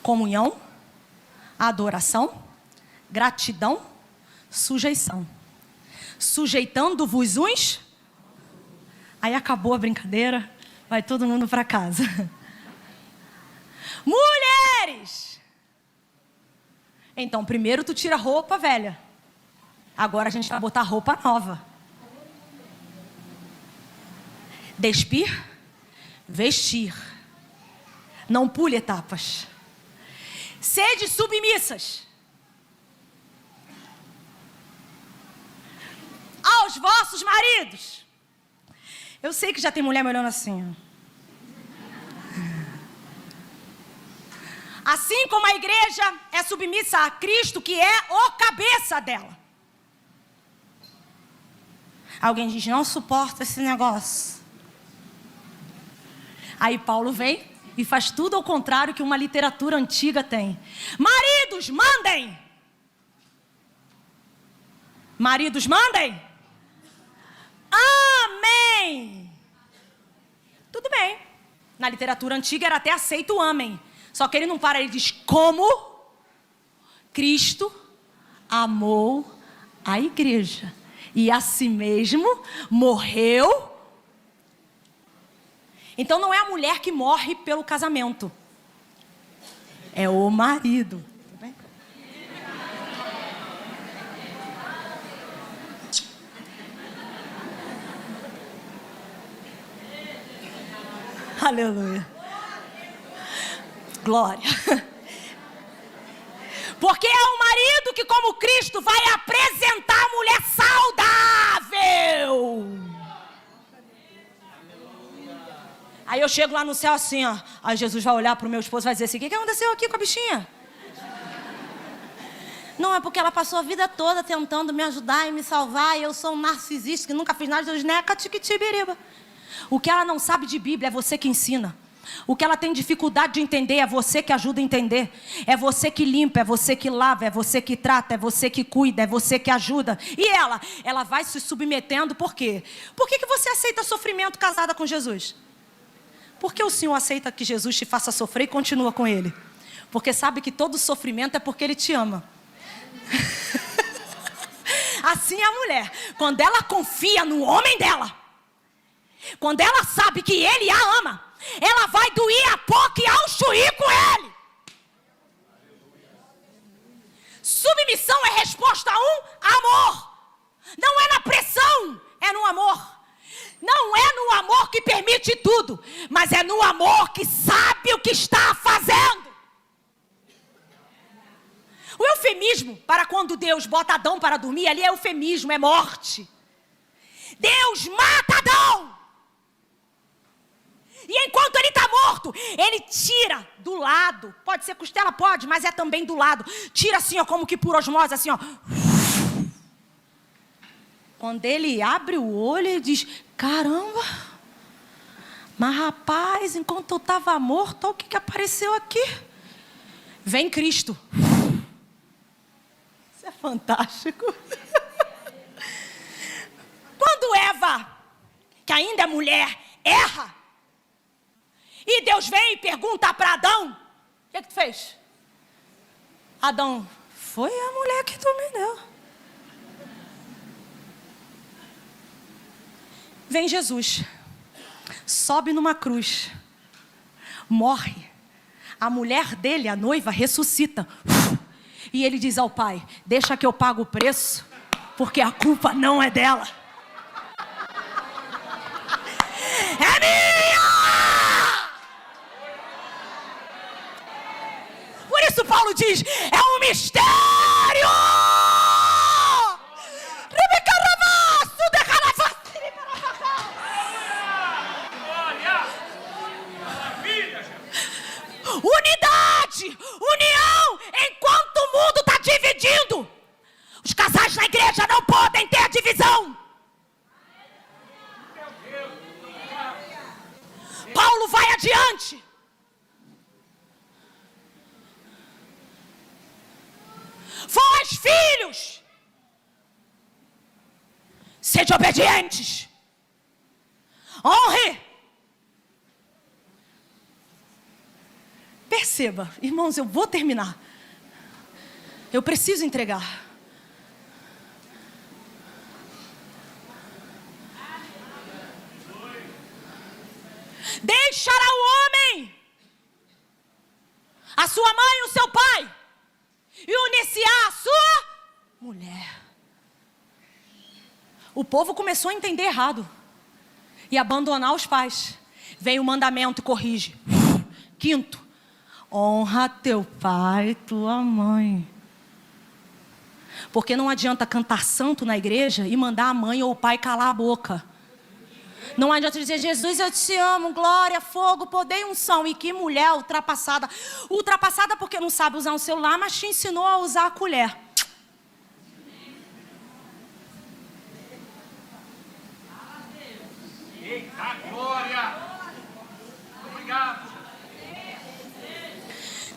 Comunhão, adoração, gratidão, sujeição. Sujeitando-vos uns. Aí acabou a brincadeira, vai todo mundo para casa. Mulheres! Então, primeiro tu tira a roupa velha. Agora a gente vai botar roupa nova. Despir, vestir. Não pule etapas. Sede submissas aos vossos maridos. Eu sei que já tem mulher me olhando assim. Assim como a igreja é submissa a Cristo, que é o cabeça dela. Alguém diz, não suporta esse negócio. Aí Paulo vem e faz tudo ao contrário que uma literatura antiga tem. Maridos, mandem! Maridos, mandem! Amém! Tudo bem. Na literatura antiga era até aceito o amém. Só que ele não para, ele diz, como Cristo amou a igreja e a si mesmo morreu. Então não é a mulher que morre pelo casamento, é o marido. Tudo bem? Aleluia. Glória. Porque é o marido que, como Cristo, vai apresentar a mulher saudável. Aí eu chego lá no céu assim, ó. Aí Jesus vai olhar pro meu esposo e vai dizer assim, o que aconteceu aqui com a bichinha? Não, é porque ela passou a vida toda tentando me ajudar e me salvar. E eu sou um narcisista que nunca fiz nada. Jesus, né? Catiquitibiriba. O que ela não sabe de Bíblia é você que ensina. O que ela tem dificuldade de entender é você que ajuda a entender. É você que limpa, é você que lava, é você que trata, é você que cuida, é você que ajuda. E ela vai se submetendo, por quê? Por que você aceita sofrimento casada com Jesus? Porque o Senhor aceita que Jesus te faça sofrer e continua com Ele? Porque sabe que todo sofrimento é porque Ele te ama. Assim é a mulher, quando ela confia no homem dela, quando ela sabe que ele a ama, ela vai doer a pouco e auxuir com ele. Submissão é resposta a um amor. Não é na pressão, é no amor. Não é no amor que permite tudo, mas é no amor que sabe o que está fazendo. O eufemismo para quando Deus bota Adão para dormir, ali é eufemismo, é morte. Deus mata Adão. E enquanto ele está morto, ele tira do lado. Pode ser costela, pode, mas é também do lado. Tira assim, ó, como que por osmose, assim, ó. Quando ele abre o olho, ele diz, caramba, mas rapaz, enquanto eu estava morto, olha o que apareceu aqui. Vem Cristo. Isso é fantástico. Quando Eva, que ainda é mulher, erra, e Deus vem e pergunta para Adão, o que tu fez? Adão, foi a mulher que tu me deu. Vem Jesus, sobe numa cruz, morre, A mulher dele, a noiva, ressuscita. E ele diz ao pai: deixa que eu pago o preço, porque a culpa não é dela. É minha! Por isso Paulo diz: é um mistério! Unidade, união, enquanto o mundo está dividindo, os casais na igreja não podem ter divisão. Paulo vai adiante. Vós, filhos, sede obedientes, honre. Perceba, irmãos, eu vou terminar. Eu preciso entregar. Deixará o homem a sua mãe e o seu pai e unir-se-á a sua mulher. O povo começou a entender errado e abandonar os pais. Vem o mandamento e corrige. Quinto: honra teu pai e tua mãe. Porque não adianta cantar santo na igreja e mandar a mãe ou o pai calar a boca. Não adianta dizer: Jesus, eu te amo, glória, fogo, poder e unção. E que mulher ultrapassada. Ultrapassada porque não sabe usar um celular, mas te ensinou a usar a colher. Eita glória! Obrigado.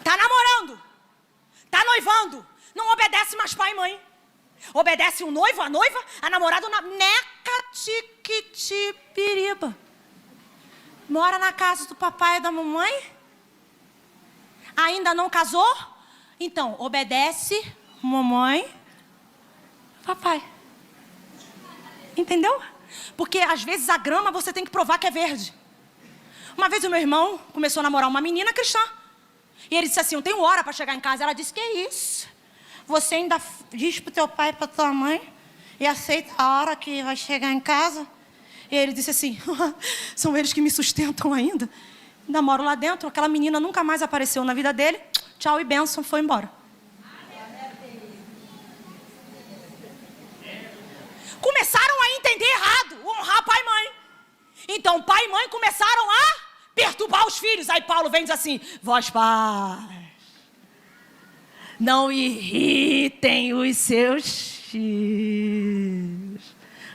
Tá namorando, tá noivando, não obedece mais pai e mãe. Obedece o noivo, a noiva, a namorada, neca tiquiti piriba. Mora na casa do papai e da mamãe? Ainda não casou? Então, obedece mamãe, papai. Entendeu? Porque às vezes a grama você tem que provar que é verde. Uma vez o meu irmão começou a namorar uma menina cristã. E ele disse assim: eu tenho hora para chegar em casa. Ela disse: que isso? Você ainda diz pro teu pai e pra tua mãe e aceita a hora que vai chegar em casa? E ele disse assim: são eles que me sustentam ainda. Ainda moro lá dentro. Aquela menina nunca mais apareceu na vida dele. Tchau e bênção, foi embora. Começaram a entender errado, honrar pai e mãe. Então pai e mãe começaram a perturbar os filhos. Aí Paulo vem e diz assim: vós pais, não irritem os seus filhos.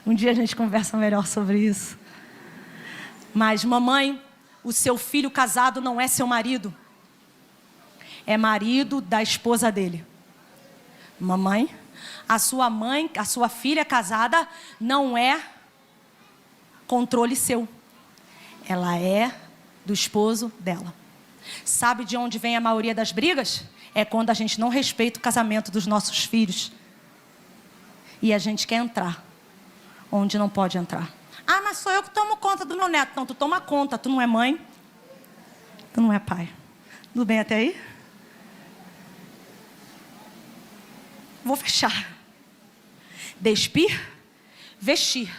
Um dia a gente conversa melhor sobre isso. Mas mamãe, o seu filho casado não é seu marido. É marido da esposa dele. Mamãe, a sua mãe, a sua filha casada não é controle seu. Ela é do esposo dela. Sabe de onde vem a maioria das brigas? É quando a gente não respeita o casamento dos nossos filhos. E a gente quer entrar onde não pode entrar. Ah, mas sou eu que tomo conta do meu neto. Não, tu toma conta, tu não é mãe, tu não é pai. Tudo bem até aí? Vou fechar. Despir, vestir.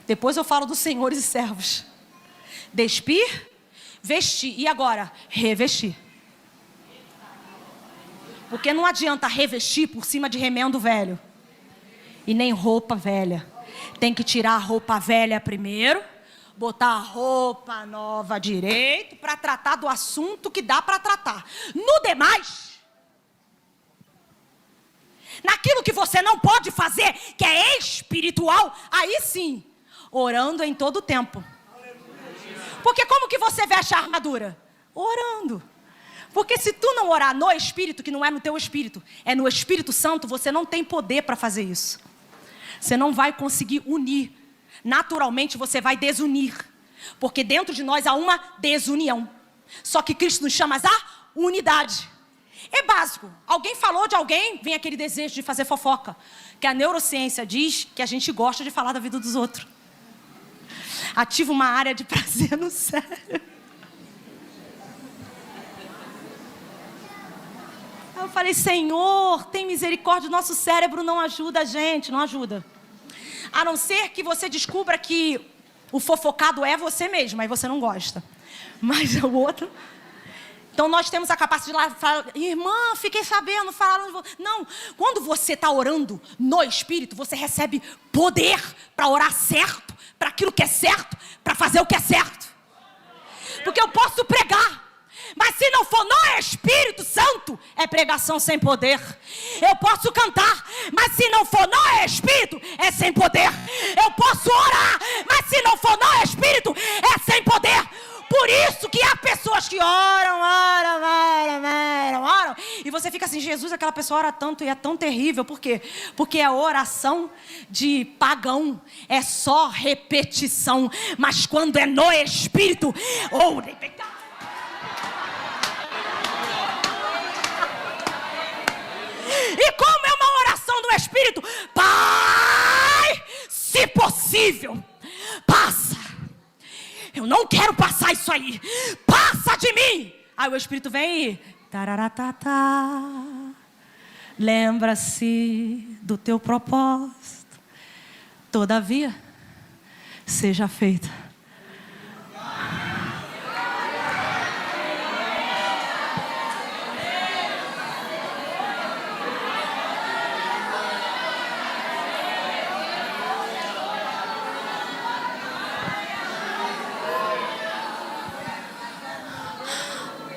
Depois eu falo dos senhores e servos. Despir, vestir. E agora? Revestir. Porque não adianta revestir por cima de remendo velho. E nem roupa velha. Tem que tirar a roupa velha primeiro, botar a roupa nova direito, para tratar do assunto que dá para tratar. No demais, naquilo que você não pode fazer, que é espiritual, aí sim, orando em todo o tempo. Porque como que você veste a armadura? Orando. Porque se tu não orar no Espírito, que não é no teu Espírito, é no Espírito Santo, você não tem poder para fazer isso. Você não vai conseguir unir. Naturalmente você vai desunir. Porque dentro de nós há uma desunião. Só que Cristo nos chama a unidade. É básico. Alguém falou de alguém, vem aquele desejo de fazer fofoca. Que a neurociência diz que a gente gosta de falar da vida dos outros. Ativa uma área de prazer no cérebro. Aí eu falei, Senhor, tem misericórdia, nosso cérebro não ajuda a gente, não ajuda. A não ser que você descubra que o fofocado é você mesmo, aí você não gosta. Mas o outro... Então nós temos a capacidade de falar, irmã, fiquei sabendo, falaram... Não, quando você está orando no Espírito, você recebe poder para orar certo, para aquilo que é certo, para fazer o que é certo. Porque eu posso pregar, mas se não for no Espírito Santo, é pregação sem poder. Eu posso cantar, mas se não for no Espírito, é sem poder. Eu posso orar, mas se não for no Espírito, é sem poder. Por isso que há pessoas que oram, e você fica assim, Jesus, aquela pessoa ora tanto e é tão terrível. Por quê? Porque é oração de pagão, é só repetição. Mas quando é no Espírito, e como é uma oração do Espírito, Pai, se possível, passa. Eu não quero passar isso aí. Passa de mim. Aí o Espírito vem e... Tararatata. Lembra-se do teu propósito. Todavia, seja feita.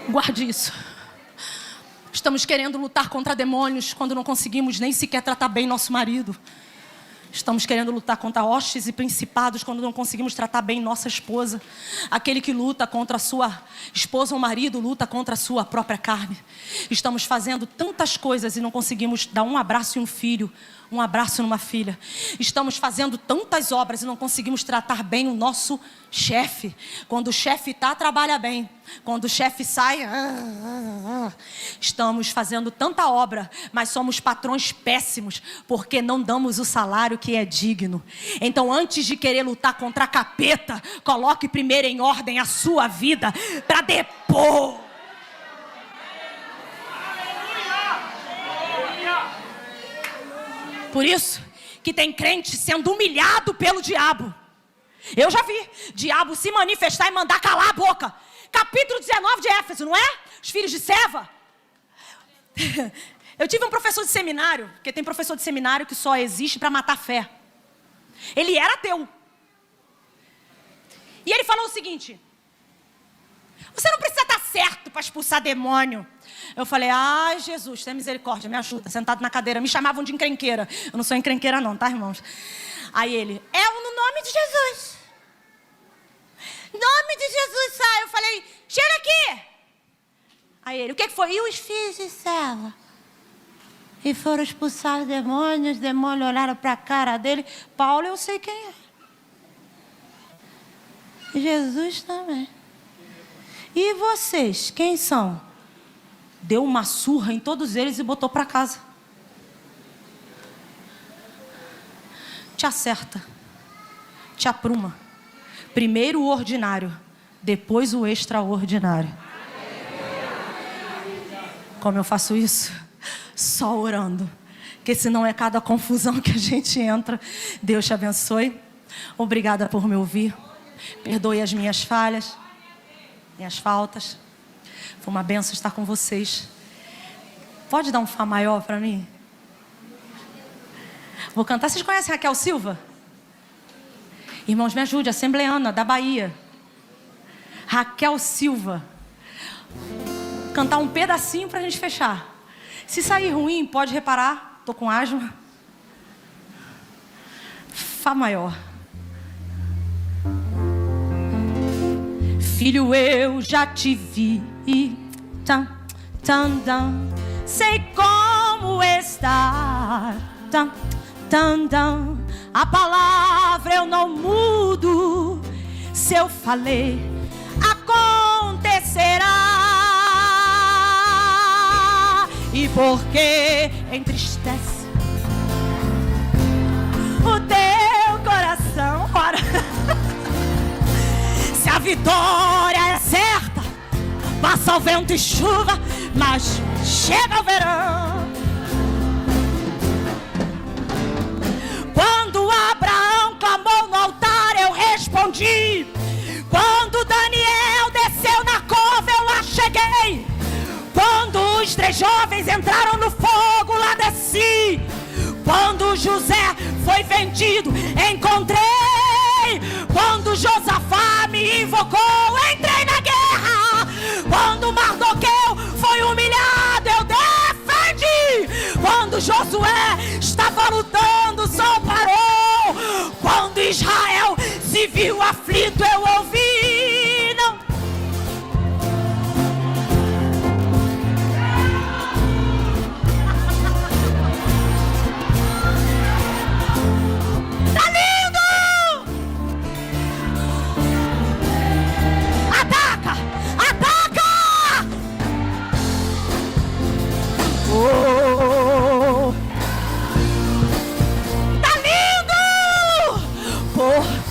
Guarde isso. Estamos querendo lutar contra demônios quando não conseguimos nem sequer tratar bem nosso marido. Estamos querendo lutar contra hostes e principados quando não conseguimos tratar bem nossa esposa. Aquele que luta contra a sua esposa ou marido luta contra a sua própria carne. Estamos fazendo tantas coisas e não conseguimos dar um abraço em um filho, um abraço numa filha. Estamos fazendo tantas obras e não conseguimos tratar bem o nosso chefe. Quando o chefe está, trabalha bem. Quando o chefe sai, estamos fazendo tanta obra, mas somos patrões péssimos, porque não damos o salário que é digno. Então, antes de querer lutar contra a capeta, coloque primeiro em ordem a sua vida, para depois... Por isso que tem crente sendo humilhado pelo diabo. Eu já vi diabo se manifestar e mandar calar a boca. Capítulo 19 de Éfeso, não é? Os filhos de Seva. Eu tive um professor de seminário, porque tem professor de seminário que só existe para matar a fé. Ele era ateu. E ele falou o seguinte: você não precisa estar certo para expulsar demônio. Eu falei, ai Jesus, tem misericórdia, me ajuda. Sentado na cadeira, me chamavam de encrenqueira. Eu não sou encrenqueira não, tá, irmãos? Aí ele, no nome de Jesus. Nome de Jesus, sai. Eu falei, chega aqui. Aí ele, o que foi? E os filhos de Seva? E foram expulsar os demônios olharam para a cara dele. Paulo, eu sei quem é. Jesus também. E vocês, quem são? Deu uma surra em todos eles e botou para casa. Te acerta. Te apruma. Primeiro o ordinário, depois o extraordinário. Como eu faço isso? Só orando. Porque senão é cada confusão que a gente entra. Deus te abençoe. Obrigada por me ouvir. Perdoe as minhas falhas, minhas faltas. Foi uma benção estar com vocês. Pode dar um Fá maior para mim? Vou cantar. Vocês conhecem Raquel Silva? Irmãos, me ajude. Assembleana da Bahia. Raquel Silva. Cantar um pedacinho para a gente fechar. Se sair ruim, pode reparar. Estou com asma. Fá maior. Filho, eu já te vi. Sei como estar. A palavra eu não mudo. Se eu falei, acontecerá. E porque entristece o teu coração, ora, se a vitória é certa, passa o vento e chuva, mas chega o verão. Quando Abraão clamou no altar, eu respondi. Quando Daniel desceu na cova, eu lá cheguei. Quando os 3 jovens entraram no fogo, lá desci. Quando José foi vendido, encontrei. Quando Josafá me invocou, entrei na guerra. Quando Mardoqueu foi humilhado, eu defendi. Quando Josué estava lutando, o sol parou. Quando Israel se viu aflito, eu ouvi. Não. Tá lindo! Ataca! Ataca! Oh! Tá lindo! Porra!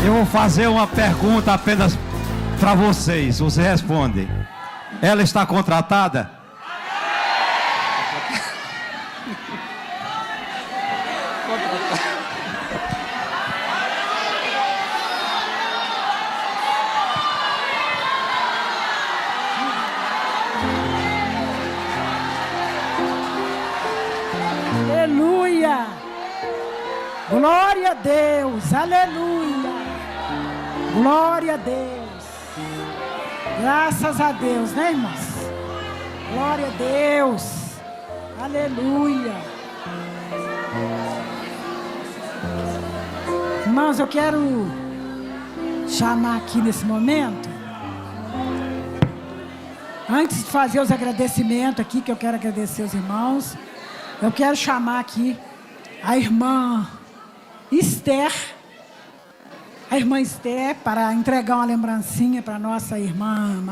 Eu vou fazer uma pergunta apenas para vocês. Você responde. Ela está contratada? Aleluia! Glória a Deus! Aleluia! Glória a Deus! Graças a Deus, né, irmãos? Glória a Deus! Aleluia! Irmãos, eu quero chamar aqui nesse momento, antes de fazer os agradecimentos aqui, que eu quero agradecer os irmãos, eu quero chamar aqui a irmã Esther, para entregar uma lembrancinha para nossa irmã